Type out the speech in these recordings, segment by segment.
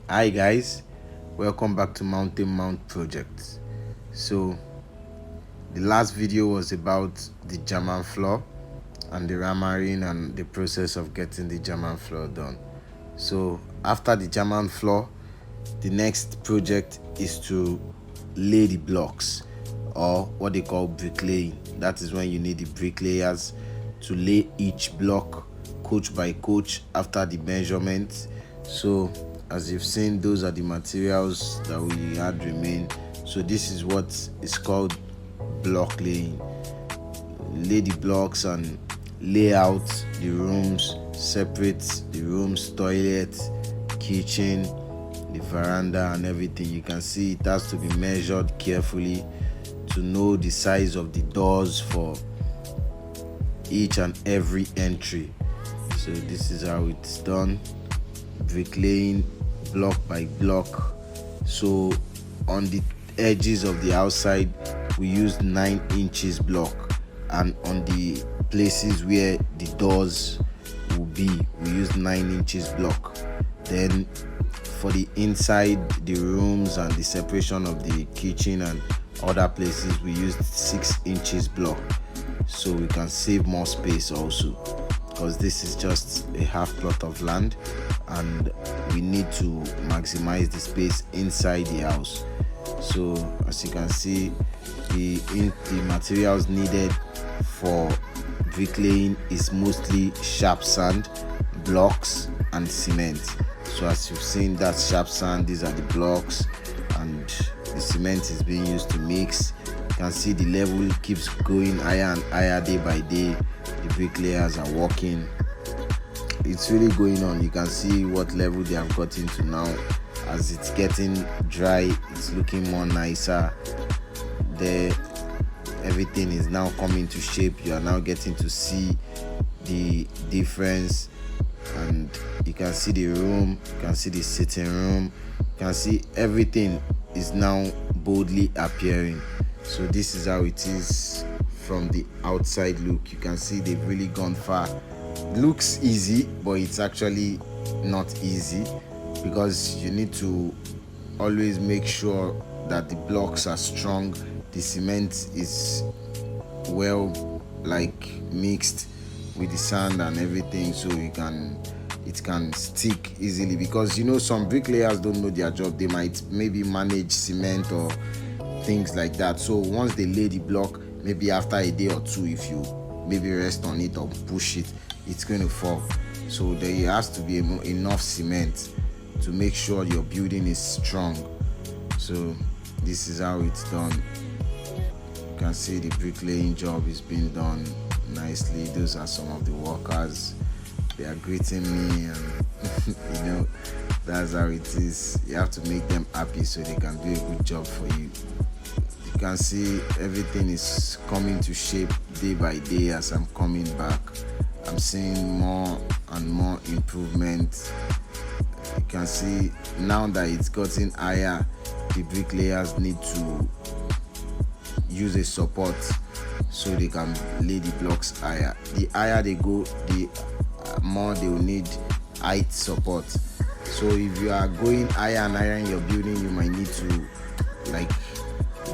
Hi guys, welcome back to Mountain Mount Project. So the last video was about the German floor and the hammering and the process of getting the German floor done. So after the German floor, the next project is to lay the blocks, or what they call bricklaying. That is when you need the bricklayers to lay each block coach by coach after the measurement. So as you've seen, those are the materials that we had remain. So this is what is called block laying. Lay the blocks and lay out the rooms, separate the rooms, toilet, kitchen, the veranda and everything. You can see it has to be measured carefully to know the size of the doors for each and every entry. So this is how it's done, bricklaying block by block. So on the edges of the outside we used 9 inches block, and on the places where the doors will be we used 9 inches block. Then for the inside, the rooms and the separation of the kitchen and other places, we used 6 inches block, so we can save more space also, because this is just a half plot of land and we need to maximize the space inside the house. So as you can see, the materials needed for bricklaying is mostly sharp sand, blocks and cement. So as you've seen, that's sharp sand, these are the blocks, and the cement is being used to mix. You can see the level keeps going higher and higher day by day. The bricklayers are working. It's really going on. You can see what level they have got into now. As it's getting dry, it's looking more nicer. There, everything is now coming to shape. You are now getting to see the difference, and you can see the room, you can see the sitting room, you can see everything is now boldly appearing. So this is how it is from the outside look. You can see they've really gone far. It looks easy, but it's actually not easy, because you need to always make sure that the blocks are strong, the cement is well mixed with the sand and everything, so it can stick easily. Because some bricklayers don't know their job. They might maybe manage cement or things like that. So once they lay the block, maybe after a day or two, if you maybe rest on it or push it, it's going to fall. So there has to be enough cement to make sure your building is strong. So this is how it's done. You can see the bricklaying job is being done nicely. Those are some of the workers. They are greeting me, and that's how it is. You have to make them happy so they can do a good job for you. You can see everything is coming to shape day by day. As I'm coming back, I'm seeing more and more improvement. You can see now that it's gotten higher, the bricklayers need to use a support so they can lay the blocks higher. The higher they go, the more they will need height support. So if you are going higher and higher in your building, you might need to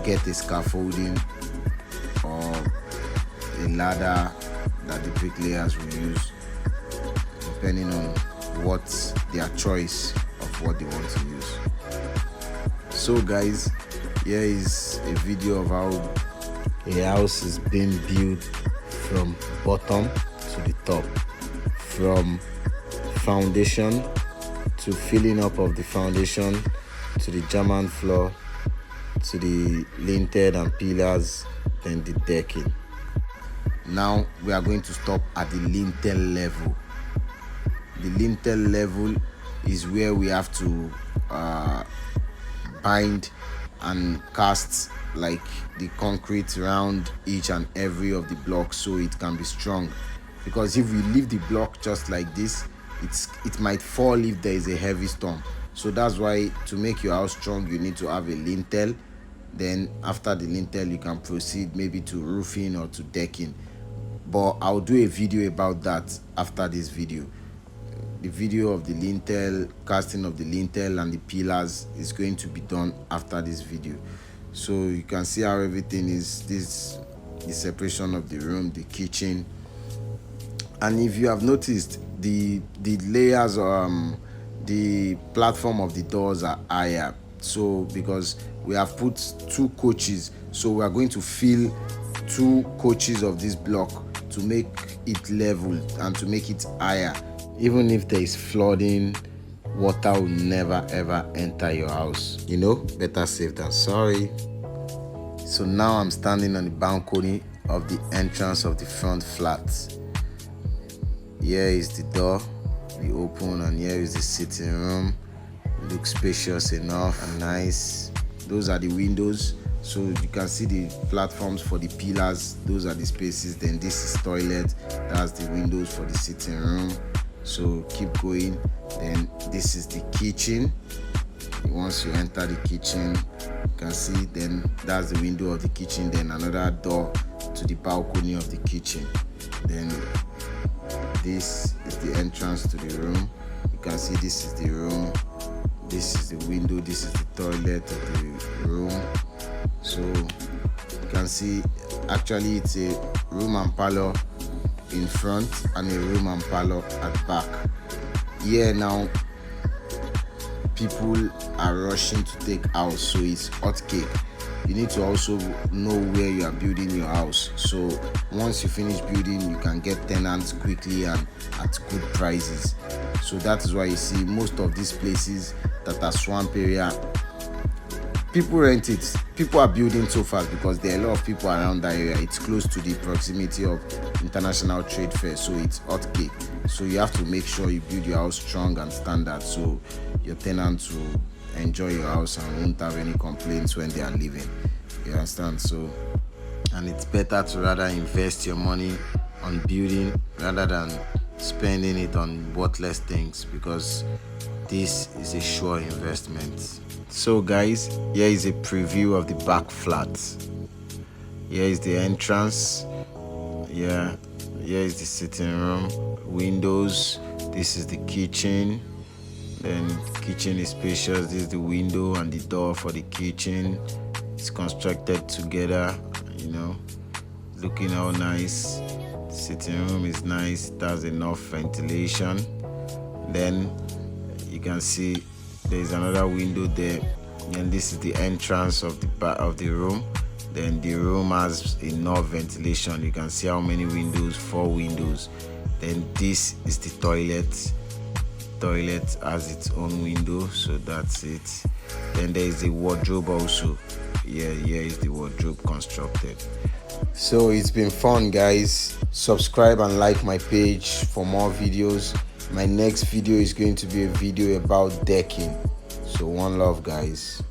get a scaffolding or a ladder that the bricklayers will use, depending on what their choice of what they want to use. So guys, here is a video of how a house is being built from bottom to the top, from foundation to filling up of the foundation, to the German floor, to the lintel and pillars, then the decking. Now we are going to stop at the lintel level. The lintel level is where we have to bind and cast the concrete around each and every of the blocks so it can be strong. Because if we leave the block just like this, it might fall if there is a heavy storm. So that's why, to make your house strong, you need to have a lintel. Then after the lintel, you can proceed maybe to roofing or to decking. But I'll do a video about that after this video. the video of the lintel, casting of the lintel and the pillars is going to be done after this video. So you can see how everything is, the separation of the room, the kitchen. And if you have noticed, the layers, the platform of the doors are higher, so because we have put 2 coaches, so we are going to fill 2 coaches of this block to make it level and to make it higher. Even if there is flooding, water will never ever enter your house. You know, better safe than sorry. So now I'm standing on the balcony of the entrance of the front flat. Here is the door, we open, and here is the sitting room. It looks spacious enough and nice. Those are the windows, so you can see the platforms for the pillars. Those are the spaces. Then this is toilet, that's the windows for the sitting room. So keep going. Then this is the kitchen. Once you enter the kitchen, you can see, then that's the window of the kitchen, then another door to the balcony of the kitchen. Then this is the entrance to the room. You can see this is the room, this is the window, this is the toilet of the room. So you can see actually it's a room and parlor in front and a room and parlor at back. Here now people are rushing to take house, so it's hot cake. You need to also know where you are building your house, so once you finish building you can get tenants quickly and at good prices. So that is why you see most of these places that are swamp area, people rent it. People are building so fast because there are a lot of people around that area. It's close to the proximity of international trade fair, so it's hot cake. So you have to make sure you build your house strong and standard, so your tenants will enjoy your house and won't have any complaints when they are leaving. You understand? So, and it's better to rather invest your money on building rather than spending it on worthless things, because this is a sure investment. So guys, here is a preview of the back flat. Here is the entrance. Here is the sitting room, windows. This is the kitchen. Then the kitchen is spacious. This is the window and the door for the kitchen. It's constructed together, you know, looking all nice. The sitting room is nice. It has enough ventilation. Then you can see there's another window there, and this is the entrance of the back of the room. Then the room has enough ventilation. You can see how many windows, 4 windows. Then this is the toilet. Toilet has its own window, so that's it. Then there is a wardrobe also. Here is the wardrobe constructed. So it's been fun, guys. Subscribe and like my page for more videos. My next video is going to be a video about decking. So one love, guys.